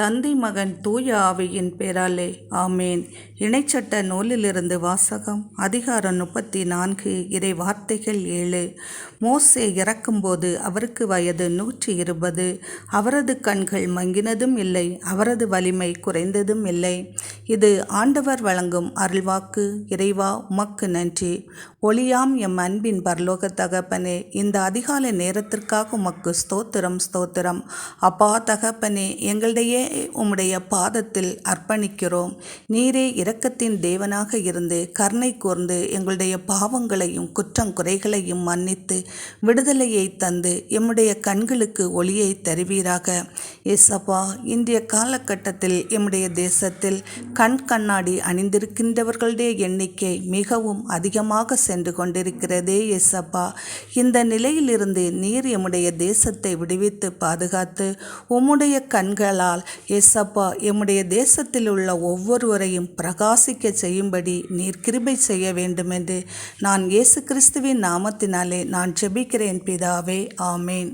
தந்தை மகன் தூய ஆவியின் பேராலே ஆமேன். இணைச்சட்ட நூலிலிருந்து வாசகம். அதிகாரம் 34. இறை வார்த்தைகள் 7. மோசே இறக்கும்போது அவருக்கு வயது 120. அவரது கண்கள் மங்கினதும் இல்லை, அவரது வலிமை குறைந்ததும் இல்லை. இது ஆண்டவர் வழங்கும் அருள்வாக்கு. இறைவா, உமக்கு நன்றி. ஒளியாம் எம் அன்பின் பரலோக தகப்பனே, இந்த அதிகாலை நேரத்திற்காக உமக்கு ஸ்தோத்திரம் ஸ்தோத்திரம். அப்பா தகப்பனே, எங்களுடைய உம்முடைய பாதத்தில் அர்ப்பணிக்கிறோம். நீரே இரக்கத்தின் தேவனாக இருந்து கருணை கூர்ந்து எங்களுடைய பாவங்களையும் குறைகளையும் மன்னித்து விடுதலையை தந்து எம்முடைய கண்களுக்கு ஒளியை தருவீராக. ஏசப்பா, இன்றைய காலகட்டத்தில் எம்முடைய தேசத்தில் கண்ணாடி அணிந்திருக்கின்றவர்களுடைய எண்ணிக்கை மிகவும் அதிகமாக சென்று கொண்டிருக்கிறதே. ஏசப்பா, இந்த நிலையிலிருந்து நீர் எம்முடைய தேசத்தை விடுவித்து பாதுகாத்து உம்முடைய கண்களால் ஏசப்பா எம்முடைய தேசத்தில் உள்ள ஒவ்வொருவரையும் பிரகாசிக்க செய்யும்படி நீர் கிருபை செய்ய வேண்டுமென்று நான் இயேசு கிறிஸ்துவின் நாமத்தினாலே நான் ஜெபிக்கிறேன் பிதாவே. ஆமேன்.